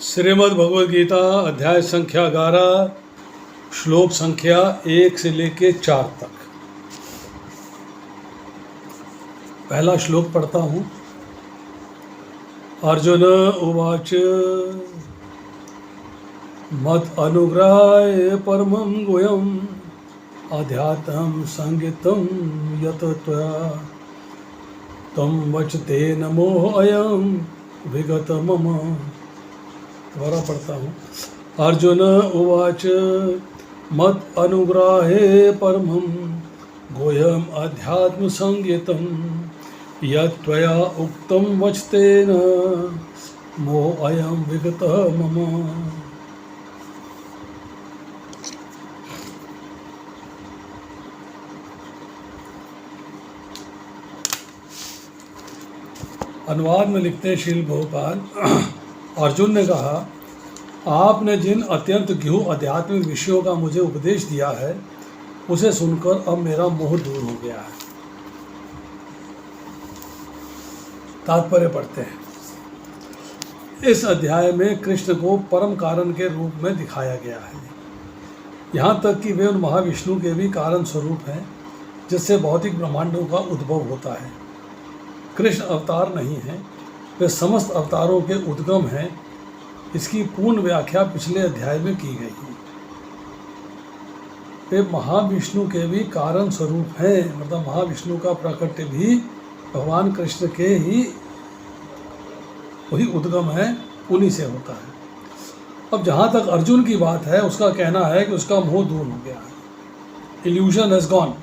श्रीमद् भगवद गीता अध्याय संख्या 11 श्लोक संख्या 1 से लेके 4 तक। पहला श्लोक पढ़ता हूँ। अर्जुन उवाच मत अनुग्रहाय परमं गुह्यम् आध्यात्मं संगीतं यत त्वया तं वचतेन मोहयं विगत मम। दोबारा पढ़ता हूँ। अर्जुन उवाच मत अनुग्रहे परमं गुह्यम् अध्यात्म संगीतं यत्त्वया उक्तं वचतेन मोहयं विगत मम। अनुवाद में लिखते हैं श्रील बहुपाल। अर्जुन ने कहा, आपने जिन अत्यंत गहन आध्यात्मिक विषयों का मुझे उपदेश दिया है उसे सुनकर अब मेरा मोह दूर हो गया है। तात्पर्य पढ़ते हैं। इस अध्याय में कृष्ण को परम कारण के रूप में दिखाया गया है। यहाँ तक कि वे उन महाविष्णु के भी कारण स्वरूप हैं जिससे भौतिक ब्रह्मांडों का उद्भव होता है। कृष्ण अवतार नहीं हैं, वे समस्त अवतारों के उद्गम हैं। इसकी पूर्ण व्याख्या पिछले अध्याय में की गई है। वे महाविष्णु के भी कारण स्वरूप हैं, मतलब महाविष्णु का प्राकट्य भी भगवान कृष्ण के ही वही उद्गम है, उन्हीं से होता है। अब जहाँ तक अर्जुन की बात है, उसका कहना है कि उसका मोह दूर हो गया है, इल्यूजन हैज़ गॉन।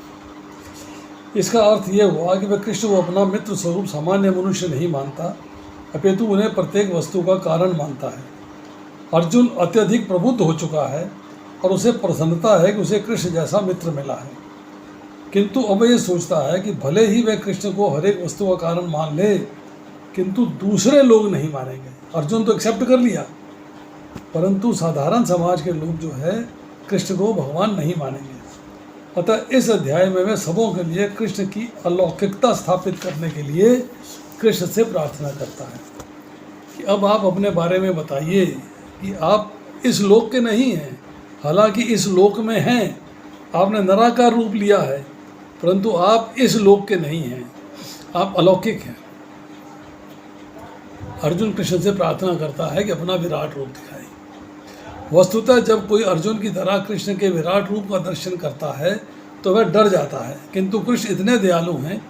इसका अर्थ ये हुआ कि वह कृष्ण को अपना मित्र स्वरूप सामान्य मनुष्य नहीं मानता, अपितु उन्हें प्रत्येक वस्तु का कारण मानता है। अर्जुन अत्यधिक प्रबुद्ध हो चुका है और उसे प्रसन्नता है कि उसे कृष्ण जैसा मित्र मिला है, किंतु अब ये सोचता है कि भले ही वह कृष्ण को हर एक वस्तु का कारण मान ले, किंतु दूसरे लोग नहीं मानेंगे। अर्जुन तो एक्सेप्ट कर लिया, परंतु साधारण समाज के लोग जो है कृष्ण को भगवान नहीं मानेंगे। अतः इस अध्याय में वह सबों के लिए कृष्ण की अलौकिकता स्थापित करने के लिए कृष्ण से प्रार्थना करता है कि अब आप अपने बारे में बताइए कि आप इस लोक के नहीं हैं, हालांकि इस लोक में हैं। आपने निराकार रूप लिया है, परंतु आप इस लोक के नहीं हैं, आप अलौकिक हैं। अर्जुन कृष्ण से प्रार्थना करता है कि अपना विराट रूप दिखाए। वस्तुतः जब कोई अर्जुन की तरह कृष्ण के विराट रूप का दर्शन करता है तो वह डर जाता है, किंतु कृष्ण इतने दयालु हैं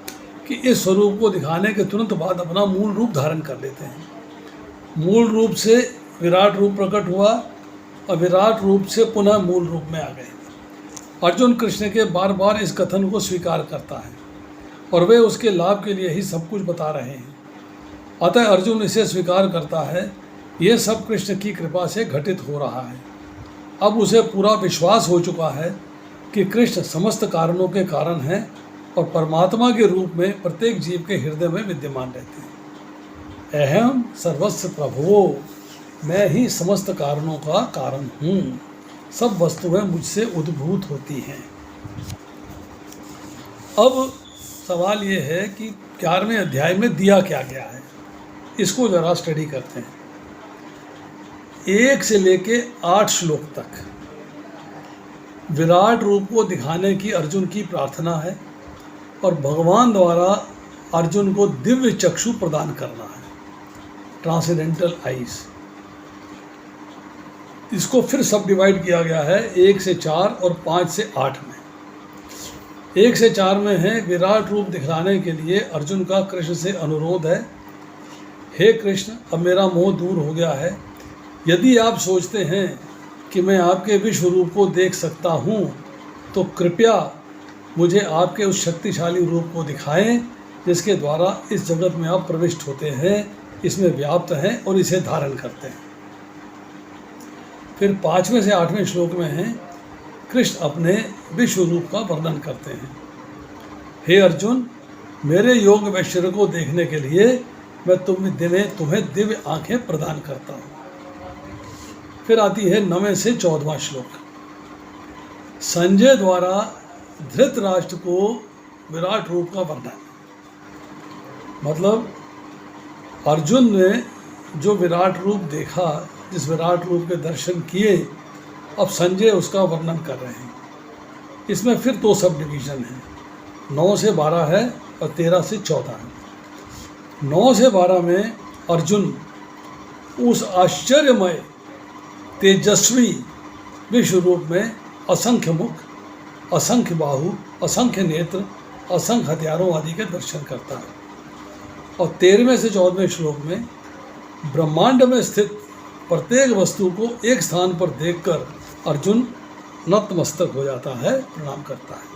कि इस स्वरूप को दिखाने के तुरंत बाद अपना मूल रूप धारण कर लेते हैं। मूल रूप से विराट रूप प्रकट हुआ और विराट रूप से पुनः मूल रूप में आ गए। अर्जुन कृष्ण के बार बार इस कथन को स्वीकार करता है और वे उसके लाभ के लिए ही सब कुछ बता रहे हैं। अतः अर्जुन इसे स्वीकार करता है, यह सब कृष्ण की कृपा से घटित हो रहा है। अब उसे पूरा विश्वास हो चुका है कि कृष्ण समस्त कारणों के कारण हैं और परमात्मा के रूप में प्रत्येक जीव के हृदय में विद्यमान रहते हैं। अहम सर्वस्व प्रभुओ, मैं ही समस्त कारणों का कारण हूँ, सब वस्तुएं मुझसे उद्भूत होती हैं। अब सवाल ये है कि 11वें अध्याय में दिया क्या गया है, इसको जरा स्टडी करते हैं। 1 से लेके 8 श्लोक तक विराट रूप को दिखाने की अर्जुन की प्रार्थना है और भगवान द्वारा अर्जुन को दिव्य चक्षु प्रदान करना है, ट्रांसेंडेंटल आइज। इसको फिर सब डिवाइड किया गया है 1 से 4 और 5 से 8 में। 1 से 4 में है विराट रूप दिखलाने के लिए अर्जुन का कृष्ण से अनुरोध है, हे कृष्ण, अब मेरा मोह दूर हो गया है। यदि आप सोचते हैं कि मैं आपके विश्व रूप को देख सकता हूँ तो कृपया मुझे आपके उस शक्तिशाली रूप को दिखाएं जिसके द्वारा इस जगत में आप प्रविष्ट होते हैं, इसमें व्याप्त हैं और इसे धारण करते हैं। फिर 5वें से 8वें श्लोक में है कृष्ण अपने विश्व रूप का वर्णन करते हैं। हे अर्जुन, मेरे योग वैश्वर्य को देखने के लिए मैं तुम्हें दिव्य आंखें प्रदान करता हूँ। फिर आती है 9वें से 14वां श्लोक। संजय द्वारा धृतराष्ट्र को विराट रूप का वर्णन, मतलब अर्जुन ने जो विराट रूप देखा जिस विराट रूप के दर्शन किए, अब संजय उसका वर्णन कर रहे हैं। इसमें फिर 2 सब डिवीज़न हैं, 9 से 12 है और 13 से 14 है। 9 से 12 में अर्जुन उस आश्चर्यमय तेजस्वी विश्व रूप में असंख्य मुख, असंख्य बाहु, असंख्य नेत्र, असंख्य हथियारों आदि के दर्शन करता है। और 13वें से 14वें श्लोक में ब्रह्मांड में स्थित प्रत्येक वस्तु को एक स्थान पर देखकर अर्जुन नतमस्तक हो जाता है, प्रणाम करता है।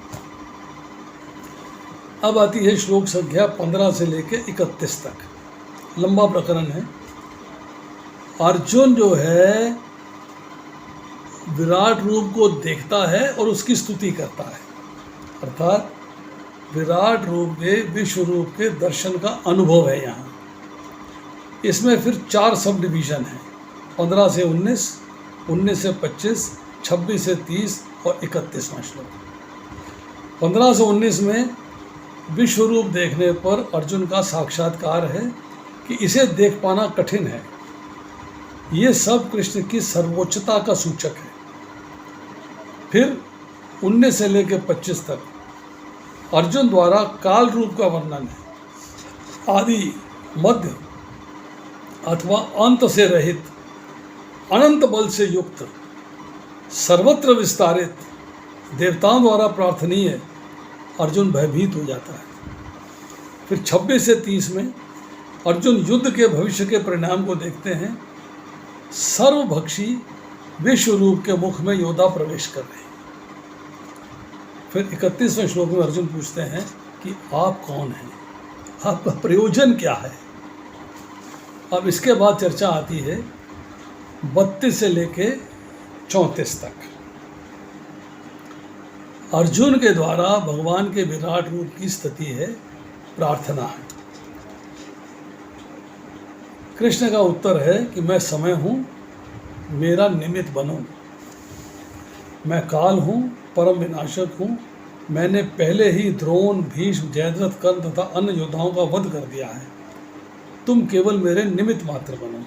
अब आती है श्लोक संख्या 15 से लेकर 31 तक, लंबा प्रकरण है। अर्जुन जो है विराट रूप को देखता है और उसकी स्तुति करता है, अर्थात विराट रूप के विश्व रूप के दर्शन का अनुभव है यहाँ। इसमें फिर 4 सब डिवीज़न हैं, 15 से 19, 19 से 25, 26 से 30 और 31वां श्लोक। 15 से 19 में विश्व रूप देखने पर अर्जुन का साक्षात्कार है कि इसे देख पाना कठिन है। ये सब कृष्ण की सर्वोच्चता का सूचक है। फिर 19 से लेकर 25 तक अर्जुन द्वारा काल रूप का वर्णन है। आदि, मध्य अथवा अंत से रहित, अनंत बल से युक्त, सर्वत्र विस्तारित, देवताओं द्वारा प्रार्थनीय अर्जुन भयभीत हो जाता है। फिर 26 से 30 में अर्जुन युद्ध के भविष्य के परिणाम को देखते हैं। सर्वभक्षी विश्व रूप के मुख में योद्धा प्रवेश कर रहे हैं। फिर 31वें श्लोक में अर्जुन पूछते हैं कि आप कौन हैं, आपका प्रयोजन क्या है। अब इसके बाद चर्चा आती है 32 से लेके 34 तक। अर्जुन के द्वारा भगवान के विराट रूप की स्तुति है, प्रार्थना है। कृष्ण का उत्तर है कि मैं समय हूँ, मेरा निमित्त बनो। मैं काल हूँ, परम विनाशक हूँ। मैंने पहले ही द्रोण, भीष्म, जयद्रथ, कर्ण तथा अन्य योद्धाओं का वध कर दिया है। तुम केवल मेरे निमित्त मात्र बनो।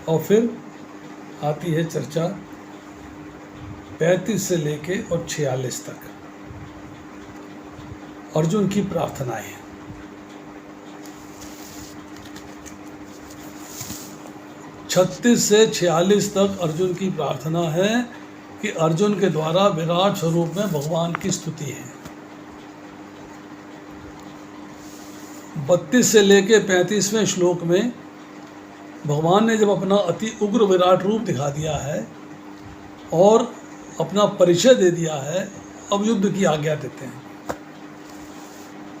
और फिर आती है चर्चा 35 से लेके और 46 तक, अर्जुन की प्रार्थनाएं। 36 से 46 तक अर्जुन की प्रार्थना है कि अर्जुन के द्वारा विराट स्वरूप में भगवान की स्तुति है। 32 से लेके 35वें श्लोक में भगवान ने जब अपना अति उग्र विराट रूप दिखा दिया है और अपना परिचय दे दिया है, अब युद्ध की आज्ञा देते हैं।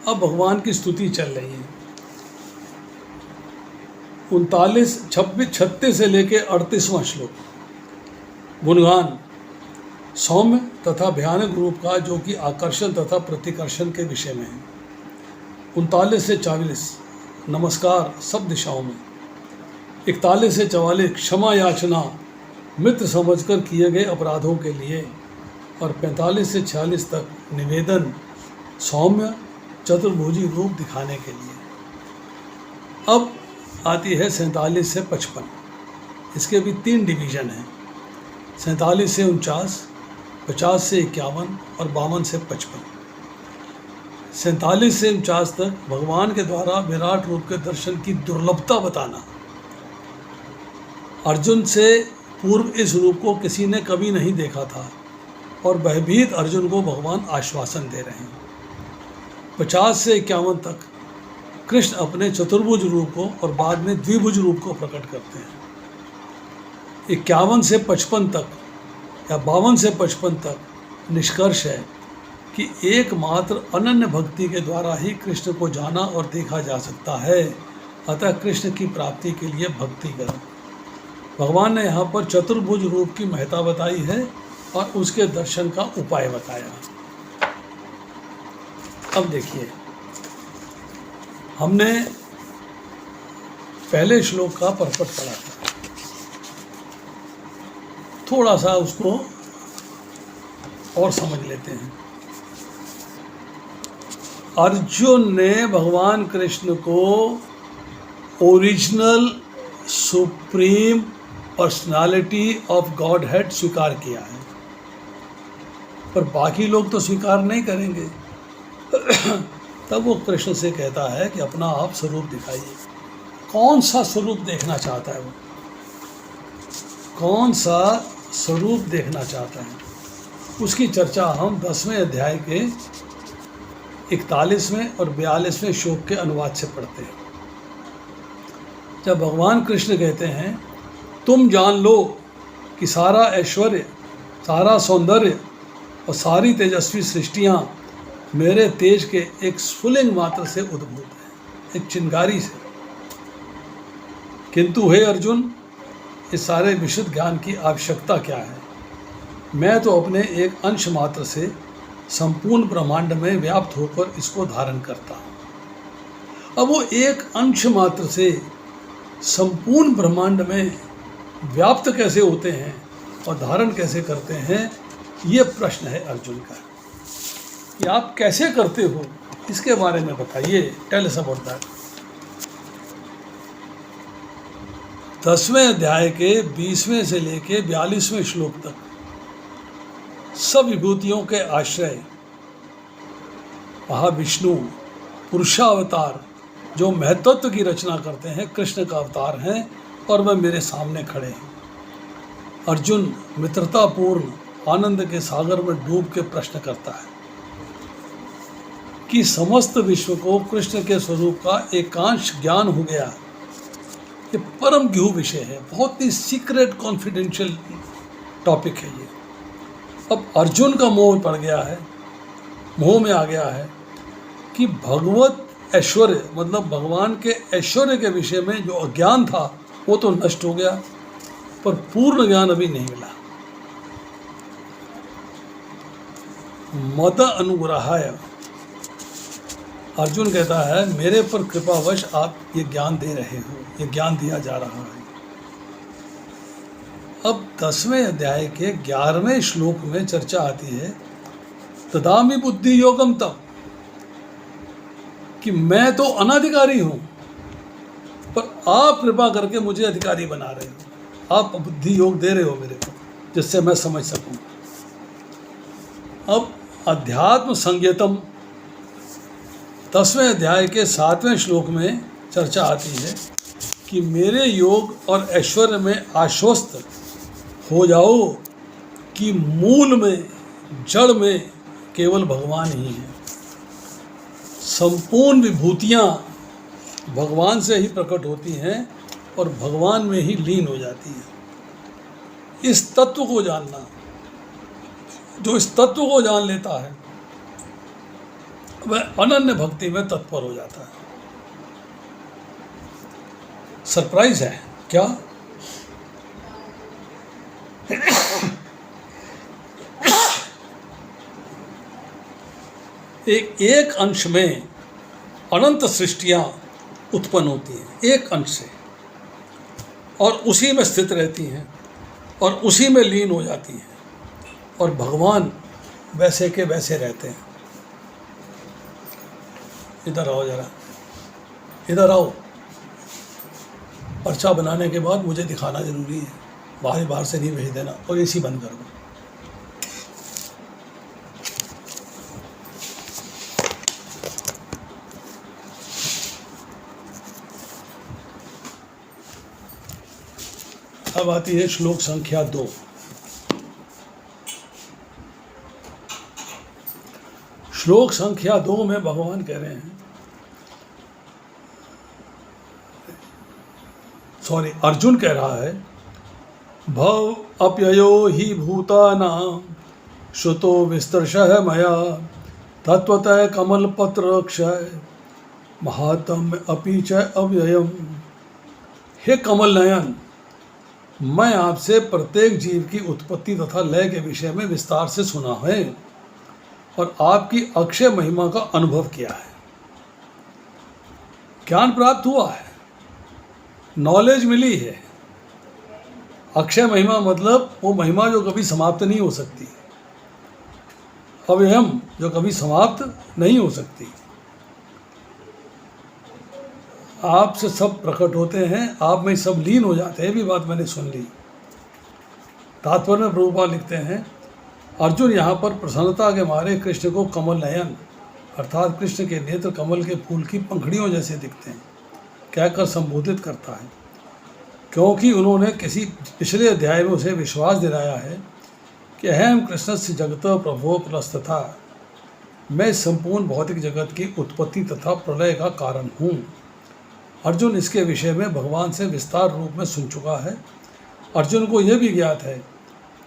अब भगवान की स्तुति चल रही है। 39, 26, 36 से लेके 38वां श्लोक गुणगान, सौम्य तथा भयानक रूप का, जो कि आकर्षण तथा प्रतिकर्षण के विषय में है। 39 से 40 नमस्कार सब दिशाओं में। 41 से 44 क्षमा याचना मित्र समझकर किए गए अपराधों के लिए। और 45 से 46 तक निवेदन, सौम्य चतुर्भुजी रूप दिखाने के लिए। अब आती है 47 से 55। इसके भी 3 डिवीज़न हैं, 47 से 49, 50 से 51 और 52 से 55। 47 से 49 तक भगवान के द्वारा विराट रूप के दर्शन की दुर्लभता बताना। अर्जुन से पूर्व इस रूप को किसी ने कभी नहीं देखा था और भयभीत अर्जुन को भगवान आश्वासन दे रहे हैं। 50 से 51 तक कृष्ण अपने चतुर्भुज रूप को और बाद में द्विभुज रूप को प्रकट करते हैं। 51 से 55 तक या 52 से 55 तक निष्कर्ष है कि एकमात्र अनन्य भक्ति के द्वारा ही कृष्ण को जाना और देखा जा सकता है। अतः कृष्ण की प्राप्ति के लिए भक्ति करो। भगवान ने यहाँ पर चतुर्भुज रूप की महत्ता बताई है और उसके दर्शन का उपाय बताया। अब देखिए, हमने पहले श्लोक का परपट पढ़ा था, थोड़ा सा उसको और समझ लेते हैं। अर्जुन ने भगवान कृष्ण को original supreme personality of God head स्वीकार किया है, पर बाकी लोग तो स्वीकार नहीं करेंगे। तब वो कृष्ण से कहता है कि अपना आप स्वरूप दिखाइए। कौन सा स्वरूप देखना चाहता है वो, कौन सा स्वरूप देखना चाहता है, उसकी चर्चा हम 10वें अध्याय के 41वें और 42वें श्लोक के अनुवाद से पढ़ते हैं। जब भगवान कृष्ण कहते हैं तुम जान लो कि सारा ऐश्वर्य, सारा सौंदर्य और सारी तेजस्वी सृष्टियाँ मेरे तेज के एक स्फुलिंग मात्र से उद्भूत हैं, एक चिंगारी से। किंतु हे अर्जुन, इस सारे विशुद्ध ज्ञान की आवश्यकता क्या है? मैं तो अपने एक अंश मात्र से संपूर्ण ब्रह्मांड में व्याप्त होकर इसको धारण करता हूँ। अब वो एक अंश मात्र से संपूर्ण ब्रह्मांड में व्याप्त कैसे होते हैं और धारण कैसे करते हैं, ये प्रश्न है अर्जुन का कि आप कैसे करते हो, इसके बारे में बताइए। Tell us about that. 10वें अध्याय के 20वें से लेके 42वें श्लोक तक सब विभूतियों के आश्रय महाविष्णु पुरुषावतार जो महत्त्व की रचना करते हैं कृष्ण का अवतार हैं, और वह मेरे सामने खड़े हैं। अर्जुन मित्रतापूर्ण आनंद के सागर में डूब के प्रश्न करता है कि समस्त विश्व को कृष्ण के स्वरूप का एकांश ज्ञान हो गया। ये परम गहन विषय है, बहुत ही सीक्रेट कॉन्फिडेंशियल टॉपिक है ये। अब अर्जुन का मोह पड़ गया है, मोह में आ गया है कि भगवत ऐश्वर्य मतलब भगवान के ऐश्वर्य के विषय में जो अज्ञान था वो तो नष्ट हो गया, पर पूर्ण ज्ञान अभी नहीं मिला। मद अनुग्रहाय, अर्जुन कहता है मेरे पर कृपावश आप ये ज्ञान दे रहे हो, ये ज्ञान दिया जा रहा है। अब 10वें अध्याय के 11वें श्लोक में चर्चा आती है तदामि बुद्धि योगम तब, कि मैं तो अनाधिकारी हूँ पर आप कृपा करके मुझे अधिकारी बना रहे हो, आप बुद्धि योग दे रहे हो मेरे को जिससे मैं समझ सकूँ। अब अध्यात्म संज्ञतम 10वें अध्याय के 7वें श्लोक में चर्चा आती है कि मेरे योग और ऐश्वर्य में आश्वस्त हो जाओ कि मूल में जड़ में केवल भगवान ही है। संपूर्ण विभूतियाँ भगवान से ही प्रकट होती हैं और भगवान में ही लीन हो जाती हैं। इस तत्व को जानना, जो इस तत्व को जान लेता है वह अनन्य भक्ति में तत्पर हो जाता है। सरप्राइज है क्या? एक अंश में अनंत सृष्टियां उत्पन्न होती हैं, एक अंश से, और उसी में स्थित रहती हैं और उसी में लीन हो जाती हैं, और भगवान वैसे के वैसे रहते हैं। इधर आओ जरा, इधर आओ। पर्चा बनाने के बाद मुझे दिखाना ज़रूरी है, बाहर से नहीं भेज देना, और एसी बंद कर दो। अब आती है श्लोक संख्या 2। श्लोक संख्या 2 में भगवान कह रहे हैं, अर्जुन कह रहा है, भव अपययो हि भूतानां श्रुतो विस्तर्शः मया तत्वतः कमलपत्र क्षय महात्म्य अपि च अव्ययम्। हे कमल नयन, मैं आपसे प्रत्येक जीव की उत्पत्ति तथा लय के विषय में विस्तार से सुना है और आपकी अक्षय महिमा का अनुभव किया है। ज्ञान प्राप्त हुआ है, नॉलेज मिली है। अक्षय महिमा मतलब वो महिमा जो कभी समाप्त नहीं हो सकती, अव्ययम जो कभी समाप्त नहीं हो सकती। आपसे सब प्रकट होते हैं, आप में सब लीन हो जाते हैं, ये भी बात मैंने सुन ली। तात्पर्य में प्रभुपाद लिखते हैं, अर्जुन यहाँ पर प्रसन्नता के मारे कृष्ण को कमल नयन अर्थात कृष्ण के नेत्र कमल के फूल की पंखड़ियों जैसे दिखते हैं कहकर संबोधित करता है, क्योंकि उन्होंने किसी पिछले अध्याय में उसे विश्वास दिलाया है कि अहम कृष्णस्य जगत प्रभो प्रस्तथा, मैं संपूर्ण भौतिक जगत की उत्पत्ति तथा प्रलय का कारण हूँ। अर्जुन इसके विषय में भगवान से विस्तार रूप में सुन चुका है। अर्जुन को यह भी ज्ञात है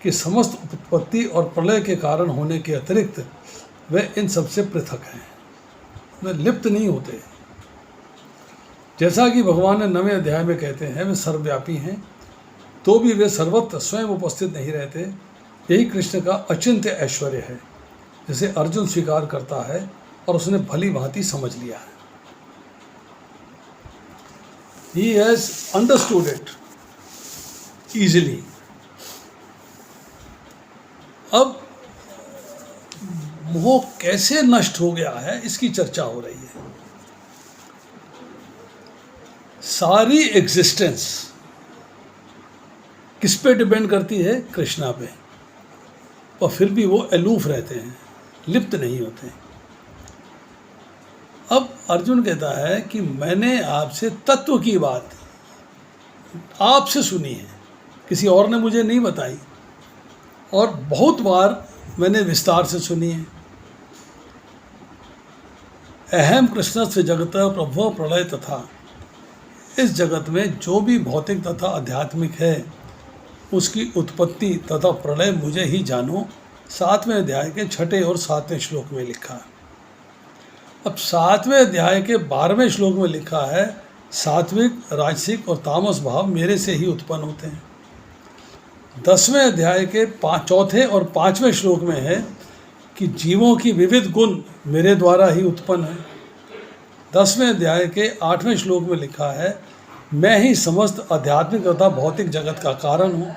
कि समस्त उत्पत्ति और प्रलय के कारण होने के अतिरिक्त वे इन सबसे पृथक हैं, वे लिप्त नहीं होते। जैसा कि भगवान ने 9वें अध्याय में कहते हैं, वे सर्वव्यापी हैं, तो भी वे सर्वत्र स्वयं उपस्थित नहीं रहते। यही कृष्ण का अचिंत्य ऐश्वर्य है, जिसे अर्जुन स्वीकार करता है और उसने भली भांति समझ लिया है। He has understood it easily. अब मोह कैसे नष्ट हो गया है, इसकी चर्चा हो रही है। सारी एग्जिस्टेंस किस पे डिपेंड करती है? कृष्णा पे, और फिर भी वो अलूफ रहते हैं, लिप्त नहीं होते। अब अर्जुन कहता है कि मैंने आपसे तत्व की बात आपसे सुनी है, किसी और ने मुझे नहीं बताई, और बहुत बार मैंने विस्तार से सुनी है। अहम कृष्ण से जगत प्रभो प्रलय तथा, इस जगत में जो भी भौतिक तथा आध्यात्मिक है उसकी उत्पत्ति तथा प्रलय मुझे ही जानो, 7वें अध्याय के 6 और 7वें श्लोक में लिखा है। अब 7वें अध्याय के 12वें श्लोक में लिखा है, सात्विक, राजसिक और तामस भाव मेरे से ही उत्पन्न होते हैं। 10वें अध्याय के 4 और 5वें श्लोक में है कि जीवों की विविध गुण मेरे द्वारा ही उत्पन्न है। 10वें अध्याय के 8वें श्लोक में लिखा है, मैं ही समस्त आध्यात्मिक तथा भौतिक जगत का कारण हूँ।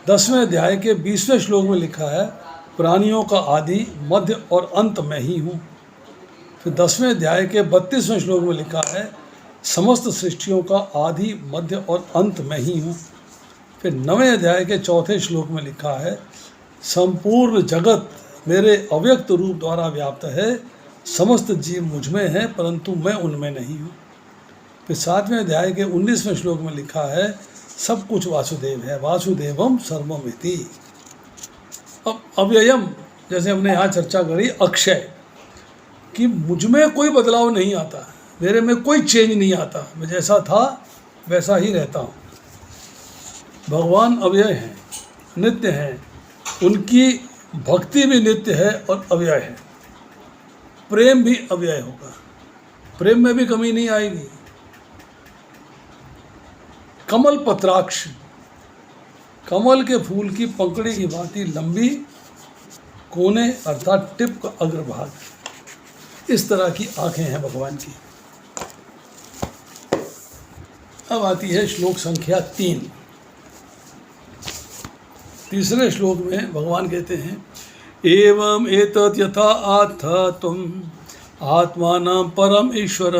10वें अध्याय के 20वें श्लोक में लिखा है, प्राणियों का आदि मध्य और अंत मैं ही हूँ। फिर 10वें अध्याय के 32वें श्लोक में लिखा है, समस्त सृष्टियों का आदि मध्य और अंत मैं ही हूँ। फिर 9वें अध्याय के 4 श्लोक में लिखा है, संपूर्ण जगत मेरे अव्यक्त रूप द्वारा व्याप्त है, समस्त जीव मुझ में हैं परंतु मैं उनमें नहीं हूँ। फिर 7वें अध्याय के 19वें श्लोक में लिखा है, सब कुछ वासुदेव है, वासुदेवम सर्वमिति। अब अव्ययम, जैसे हमने यहाँ चर्चा करी, अक्षय, कि मुझ में कोई बदलाव नहीं आता, मेरे में कोई चेंज नहीं आता, मैं जैसा था वैसा ही रहता हूँ। भगवान अव्यय हैं, नित्य हैं, उनकी भक्ति भी नित्य है और अव्यय है। प्रेम भी अव्यय होगा, प्रेम में भी कमी नहीं आएगी। कमल पत्राक्ष, कमल के फूल की पंखड़ी की भांति लंबी, कोने अर्थात टिप का अग्रभाग, इस तरह की आंखें हैं भगवान की। अब आती है श्लोक संख्या 3। तीसरे श्लोक में भगवान कहते हैं, एवं एतत् यथा आथ तुम आत्मानं परम ईश्वर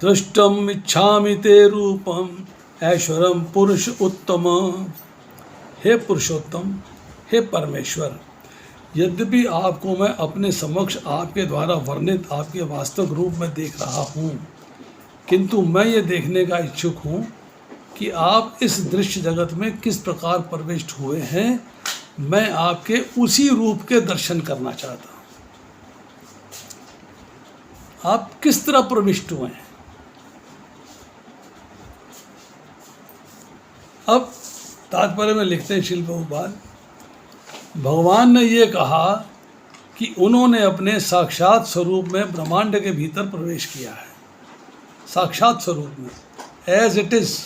दृष्टम इच्छामि ते रूपम ऐश्वरम पुरुष उत्तम। हे पुरुषोत्तम, हे परमेश्वर, यद्यपि आपको मैं अपने समक्ष आपके द्वारा वर्णित आपके वास्तविक रूप में देख रहा हूँ, किंतु मैं ये देखने का इच्छुक हूँ कि आप इस दृश्य जगत में किस प्रकार प्रविष्ट हुए हैं। मैं आपके उसी रूप के दर्शन करना चाहता हूँ। आप किस तरह प्रविष्ट हुए हैं। अब तात्पर्य में लिखते हैं श्रील प्रभुपाद, भगवान ने ये कहा कि उन्होंने अपने साक्षात स्वरूप में ब्रह्मांड के भीतर प्रवेश किया है, साक्षात स्वरूप में, एज इट इज़।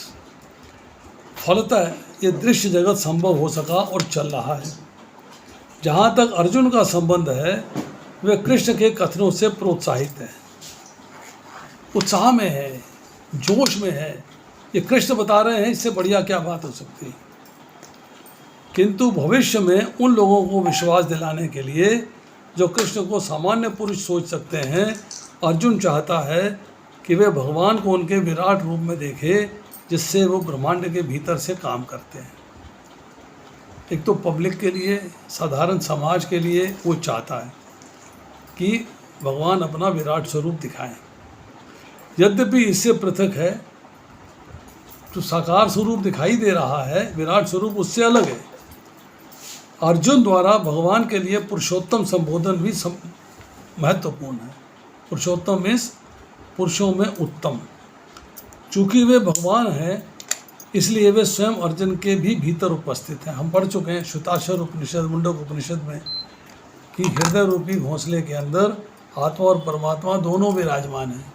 फलतः ये दृश्य जगत संभव हो सका और चल रहा है। जहाँ तक अर्जुन का संबंध है, वे कृष्ण के कथनों से प्रोत्साहित है, उत्साह में है, जोश में है। ये कृष्ण बता रहे हैं, इससे बढ़िया क्या बात हो सकती है। किंतु भविष्य में उन लोगों को विश्वास दिलाने के लिए जो कृष्ण को सामान्य पुरुष सोच सकते हैं, अर्जुन चाहता है कि वे भगवान को उनके विराट रूप में देखे, जिससे वो ब्रह्मांड के भीतर से काम करते हैं। एक तो पब्लिक के लिए, साधारण समाज के लिए वो चाहता है कि भगवान अपना विराट स्वरूप दिखाएं। यद्यपि इससे पृथक है, जो साकार स्वरूप दिखाई दे रहा है, विराट स्वरूप उससे अलग है। अर्जुन द्वारा भगवान के लिए पुरुषोत्तम संबोधन भी महत्वपूर्ण है। पुरुषोत्तम मीन्स पुरुषों में उत्तम। चूँकि वे भगवान हैं, इसलिए वे स्वयं अर्जुन के भी भीतर उपस्थित हैं। हम पढ़ चुके हैं श्वेताश्वर उपनिषद, मुंडक उपनिषद में कि हृदय रूपी घोंसले के अंदर आत्मा और परमात्मा दोनों विराजमान हैं।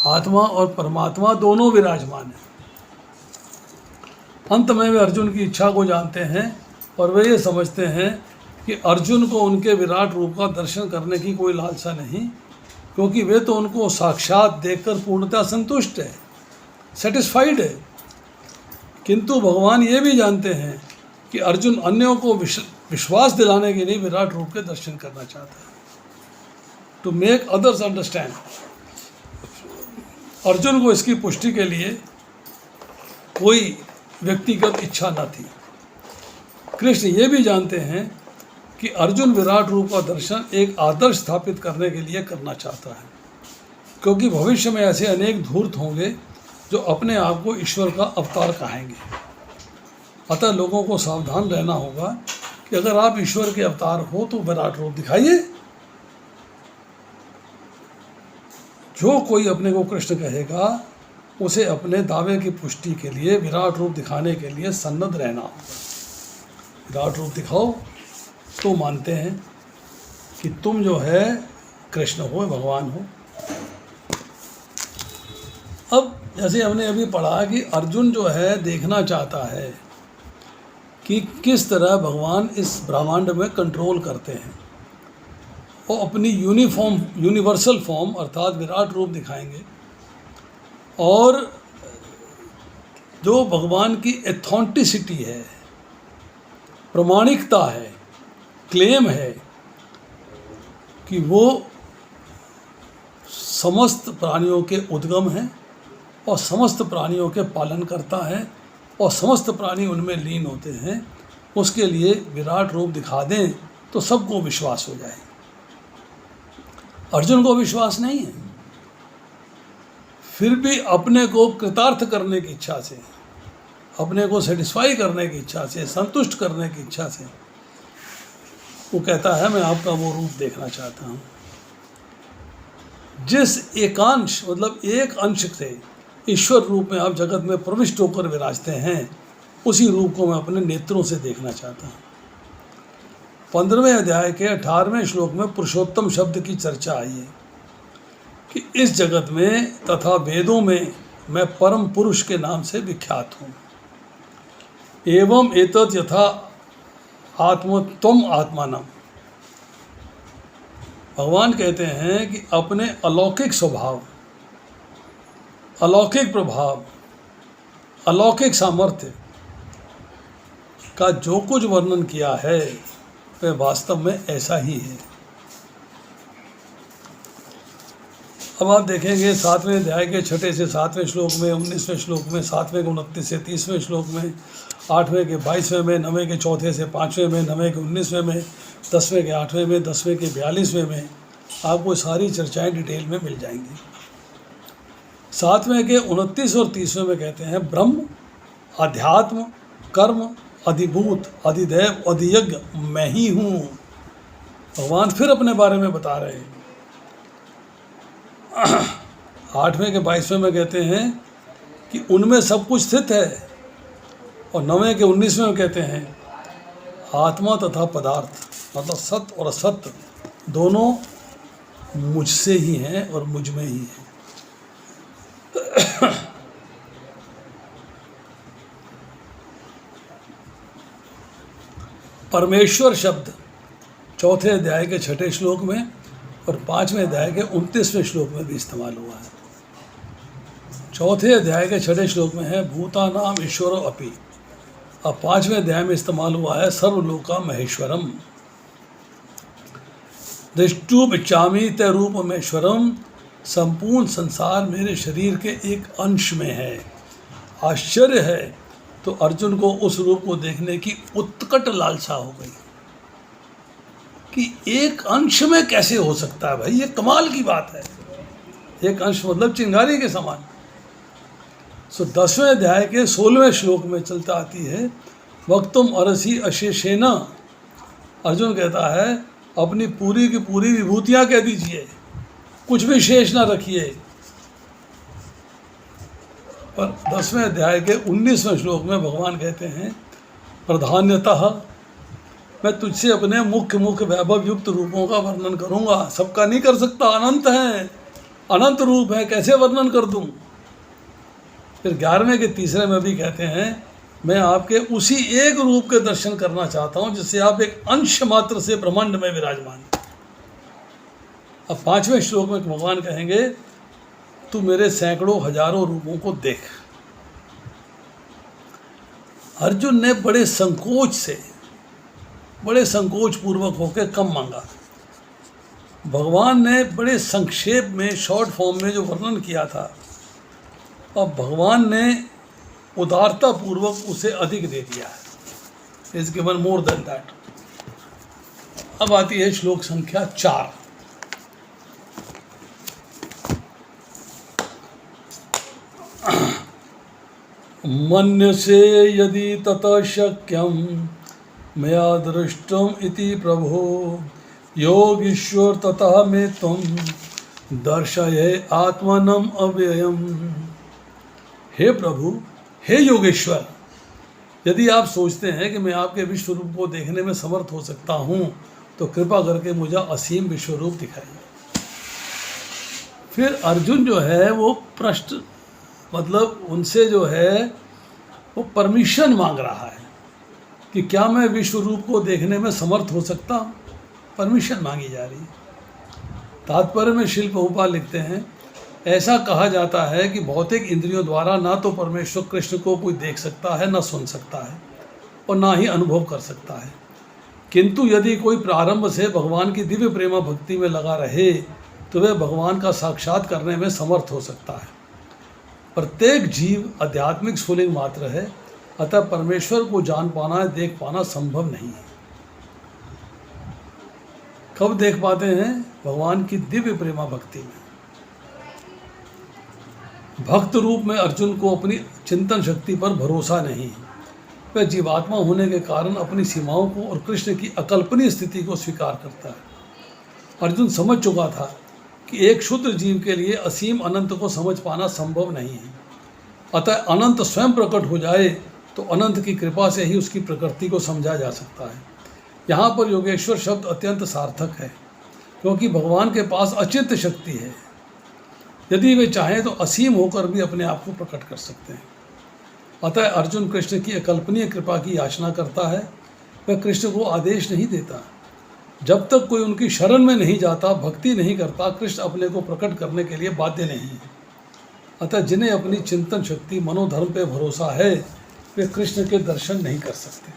आत्मा और परमात्मा दोनों विराजमान हैं। अंत में वे अर्जुन की इच्छा को जानते हैं और वे ये समझते हैं कि अर्जुन को उनके विराट रूप का दर्शन करने की कोई लालसा नहीं, क्योंकि वे तो उनको साक्षात देखकर पूर्णतः संतुष्ट है, सेटिस्फाइड है। किंतु भगवान ये भी जानते हैं कि अर्जुन अन्यों को विश्वास दिलाने के लिए विराट रूप के दर्शन करना चाहता है, to make others understand. Arjun को इसकी पुष्टि के लिए कोई व्यक्तिगत इच्छा न थी। कृष्ण ये भी जानते हैं कि अर्जुन विराट रूप का दर्शन एक आदर्श स्थापित करने के लिए करना चाहता है, क्योंकि भविष्य में ऐसे अनेक धूर्त होंगे जो अपने आप को ईश्वर का अवतार कहेंगे। अतः लोगों को सावधान रहना होगा कि अगर आप ईश्वर के अवतार हो तो विराट रूप दिखाइए। जो कोई अपने को कृष्ण कहेगा, उसे अपने दावे की पुष्टि के लिए विराट रूप दिखाने के लिए सन्नद्ध रहना होगा। विराट रूप दिखाओ तो मानते हैं कि तुम जो है कृष्ण हो, भगवान हो। अब जैसे हमने अभी पढ़ा कि अर्जुन जो है देखना चाहता है कि किस तरह भगवान इस ब्रह्मांड में कंट्रोल करते हैं। वो अपनी यूनिवर्सल फॉर्म अर्थात विराट रूप दिखाएंगे, और जो भगवान की एथेंटिसिटी है, प्रमाणिकता है, क्लेम है कि वो समस्त प्राणियों के उद्गम हैं और समस्त प्राणियों के पालन करता है और समस्त प्राणी उनमें लीन होते हैं, उसके लिए विराट रूप दिखा दें तो सबको विश्वास हो जाए। अर्जुन को विश्वास नहीं है, फिर भी अपने को कृतार्थ करने की इच्छा से, अपने को सेटिस्फाई करने की इच्छा से, संतुष्ट करने की इच्छा से वो कहता है मैं आपका वो रूप देखना चाहता हूँ। जिस एकांश मतलब एक अंश से ईश्वर रूप में आप जगत में प्रविष्ट होकर विराजते हैं, उसी रूप को मैं अपने नेत्रों से देखना चाहता हूँ। 15वें अध्याय के 18वें श्लोक में पुरुषोत्तम शब्द की चर्चा आई है कि इस जगत में तथा वेदों में मैं परम पुरुष के नाम से विख्यात हूँ। एवं एतत् यथा आत्मत्वम आत्मानम। भगवान कहते हैं कि अपने अलौकिक स्वभाव, अलौकिक प्रभाव, अलौकिक सामर्थ्य का जो कुछ वर्णन किया है वह वास्तव में ऐसा ही है। अब आप देखेंगे 7वें अध्याय के 6 से 7वें श्लोक में, 19वें श्लोक में, 7वें के 29 से 30वें श्लोक में, 8वें के 22वें में, 9वें के 4 से 5वें में, 9वें के 19वें में, 10वें के 8वें में, 10वें के 42वें में आपको सारी चर्चाएं डिटेल में मिल जाएंगी। 7वें के 29 और 30वें में कहते हैं ब्रह्म, अध्यात्म, कर्म, अधिभूत, अधिदैव, अधियज्ञ मैं ही हूँ। भगवान फिर अपने बारे में बता रहे हैं। 8वें के 22वें में कहते हैं कि उनमें सब कुछ स्थित है, और 9वें के 19वें में कहते हैं आत्मा तथा पदार्थ मतलब सत्य और असत्य दोनों मुझसे ही हैं और मुझ में ही हैं। परमेश्वर शब्द 4थे अध्याय के 6ठे श्लोक में और 5वें अध्याय के 29वें श्लोक में भी इस्तेमाल हुआ है। 4थे अध्याय के 6ठे श्लोक में है भूतानाम ईश्वरो अपि, और 5वें अध्याय में इस्तेमाल हुआ है सर्वलोका महेश्वरम। दृष्टु बिचामी ते रूपमेश्वरम संपूर्ण संसार मेरे शरीर के एक अंश में है। आश्चर्य है तो अर्जुन को उस रूप को देखने की उत्कट लालसा हो गई कि एक अंश में कैसे हो सकता है भाई, ये कमाल की बात है। एक अंश मतलब चिंगारी के समान। 10वें अध्याय के 16वें श्लोक में चलता आती है, वक्तुम अरसी अशेषेना। अर्जुन कहता है अपनी पूरी की पूरी विभूतियाँ कह दीजिए, कुछ भी शेष ना रखिए। पर 10वें अध्याय के 19वें श्लोक में भगवान कहते हैं, प्रधान्यतः मैं तुझसे अपने मुख्य मुख्य वैभव युक्त रूपों का वर्णन करूँगा। सबका नहीं कर सकता, अनंत हैं, अनंत रूप है, कैसे वर्णन कर दूँ। फिर 11वें के 3 में भी कहते हैं, मैं आपके उसी एक रूप के दर्शन करना चाहता हूँ जिससे आप एक अंश मात्र से ब्रह्मांड में विराजमान। अब 5वें श्लोक में भगवान कहेंगे, तू मेरे सैकड़ों हजारों रूपों को देख। अर्जुन ने बड़े संकोच पूर्वक होकर कम मांगा। भगवान ने बड़े संक्षेप में, शॉर्ट फॉर्म में जो वर्णन किया था, अब भगवान ने उदारता पूर्वक उसे अधिक दे दिया है। Is given more than that. अब आती है श्लोक संख्या 4। मन्यसे यदि ततः शक्यं मया दृष्टुम इति प्रभो योगीश्वर ततः मे त्वं दर्शय आत्मनम अव्ययम। हे प्रभु, हे योगेश्वर, यदि आप सोचते हैं कि मैं आपके विश्व रूप को देखने में समर्थ हो सकता हूँ तो कृपा करके मुझे असीम विश्व रूप दिखाइए। फिर अर्जुन जो है वो प्रश्न, मतलब उनसे जो है वो परमिशन मांग रहा है कि क्या मैं विश्व रूप को देखने में समर्थ हो सकता हूँ। परमिशन मांगी जा रही है। तात्पर्य में शिल प्रभुपाद लिखते हैं, ऐसा कहा जाता है कि भौतिक इंद्रियों द्वारा ना तो परमेश्वर कृष्ण को कोई देख सकता है, ना सुन सकता है और ना ही अनुभव कर सकता है। किंतु यदि कोई प्रारंभ से भगवान की दिव्य प्रेमा भक्ति में लगा रहे तो वह भगवान का साक्षात करने में समर्थ हो सकता है। प्रत्येक जीव आध्यात्मिक स्फुलिंग मात्र है, अतः परमेश्वर को जान पाना, देख पाना संभव नहीं है। कब देख पाते हैं? भगवान की दिव्य प्रेमा भक्ति में। भक्त रूप में अर्जुन को अपनी चिंतन शक्ति पर भरोसा नहीं। वह जीवात्मा होने के कारण अपनी सीमाओं को और कृष्ण की अकल्पनीय स्थिति को स्वीकार करता है। अर्जुन समझ चुका था कि एक क्षुद्र जीव के लिए असीम अनंत को समझ पाना संभव नहीं है। अतः अनंत स्वयं प्रकट हो जाए तो अनंत की कृपा से ही उसकी प्रकृति को समझा जा सकता है। यहाँ पर योगेश्वर शब्द अत्यंत सार्थक है, क्योंकि भगवान के पास अचिंत्य शक्ति है। यदि वे चाहें तो असीम होकर भी अपने आप को प्रकट कर सकते हैं। अतः अर्जुन कृष्ण की अकल्पनीय कृपा की याचना करता है। वह कृष्ण को आदेश नहीं देता। जब तक कोई उनकी शरण में नहीं जाता, भक्ति नहीं करता, कृष्ण अपने को प्रकट करने के लिए बाध्य नहीं है। अतः जिन्हें अपनी चिंतन शक्ति, मनोधर्म पे भरोसा है, वे कृष्ण के दर्शन नहीं कर सकते।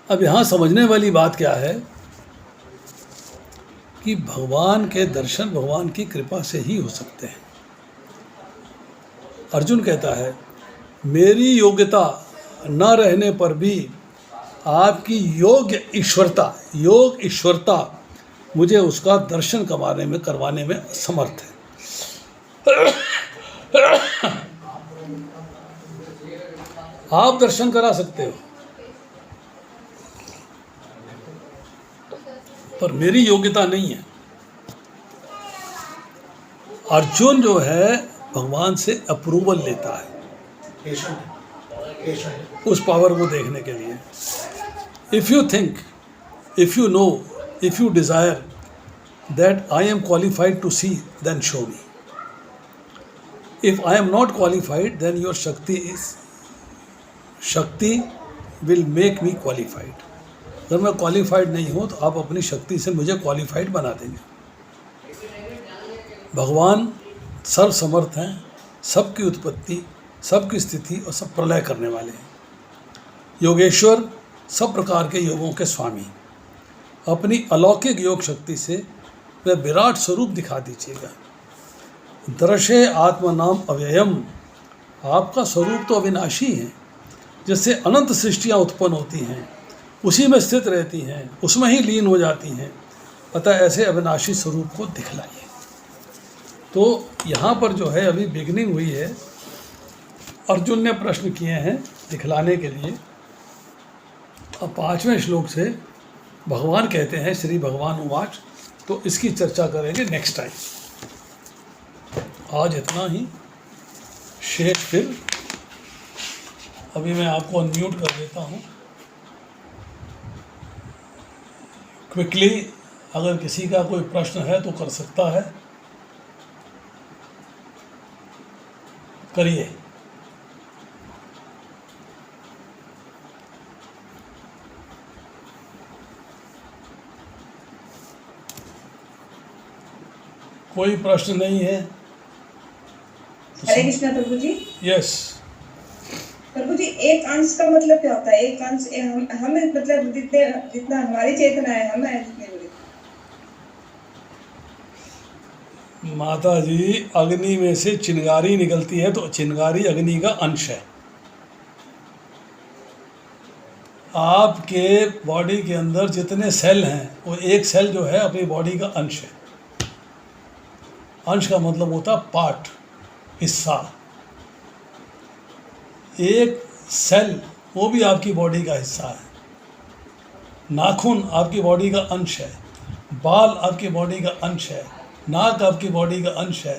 अब यहाँ समझने वाली बात क्या है कि भगवान के दर्शन भगवान की कृपा से ही हो सकते हैं। अर्जुन कहता है, मेरी योग्यता न रहने पर भी आपकी योग ईश्वरता मुझे उसका दर्शन करवाने में समर्थ है। आप दर्शन करा सकते हो, पर मेरी योग्यता नहीं है। अर्जुन जो है भगवान से अप्रूवल लेता है उस पावर को देखने के लिए। If you think, if you know, if you desire that I am qualified to see, then show me. If I am not qualified, then your shakti will make me qualified. अगर मैं qualified नहीं हूँ तो आप अपनी शक्ति से मुझे क्वालिफाइड बना देंगे। भगवान सर्वसमर्थ हैं, सबकी उत्पत्ति, सबकी स्थिति और सब प्रलय करने वाले हैं। योगेश्वर सब प्रकार के योगों के स्वामी। अपनी अलौकिक योग शक्ति से वह विराट स्वरूप दिखा दीजिएगा। दर्शे आत्मा नाम अव्ययम, आपका स्वरूप तो अविनाशी है, जिससे अनंत सृष्टियाँ उत्पन्न होती हैं, उसी में स्थित रहती हैं, उसमें ही लीन हो जाती हैं, अतः ऐसे अविनाशी स्वरूप को दिखलाइए। तो यहाँ पर जो है अभी बिगनिंग हुई है, अर्जुन ने प्रश्न किए हैं दिखलाने के लिए। अब 5वें श्लोक से भगवान कहते हैं, श्री भगवान उवाच, तो इसकी चर्चा करेंगे नेक्स्ट टाइम। आज इतना ही, शेष फिर अभी मैं आपको अनम्यूट कर देता हूँ क्विकली, अगर किसी का कोई प्रश्न है तो कर सकता है, करिए। कोई प्रश्न नहीं है? हरे कृष्णा प्रभु जी। यस प्रभु जी, एक अंश का मतलब क्या होता है? एक अंश हम मतलब जितना हमारी चेतना है, हम है जितने बड़े। माता जी, अग्नि में से चिंगारी निकलती है तो चिंगारी अग्नि का अंश है। आपके बॉडी के अंदर जितने सेल हैं वो एक सेल जो है अपनी बॉडी का अंश है। अंश का मतलब होता पार्ट, हिस्सा। एक सेल वो भी आपकी बॉडी का हिस्सा है। नाखून आपकी बॉडी का अंश है, बाल आपकी बॉडी का अंश है, नाक आपकी बॉडी का अंश है।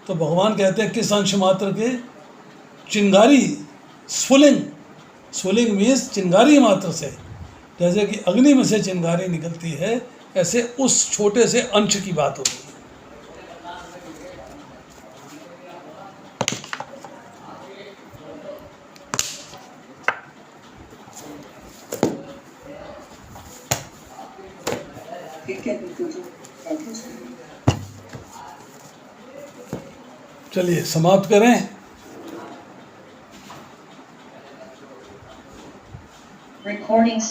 तो भगवान कहते हैं किस अंश मात्र के? चिंगारी, स्फुलिंग। स्फुलिंग मीन्स चिंगारी मात्र से। जैसे कि अग्नि में से चिंगारी निकलती है, ऐसे उस छोटे से अंश की बात होती है। ठीक है प्रभु जी, चलिए समाप्त करें। Recordings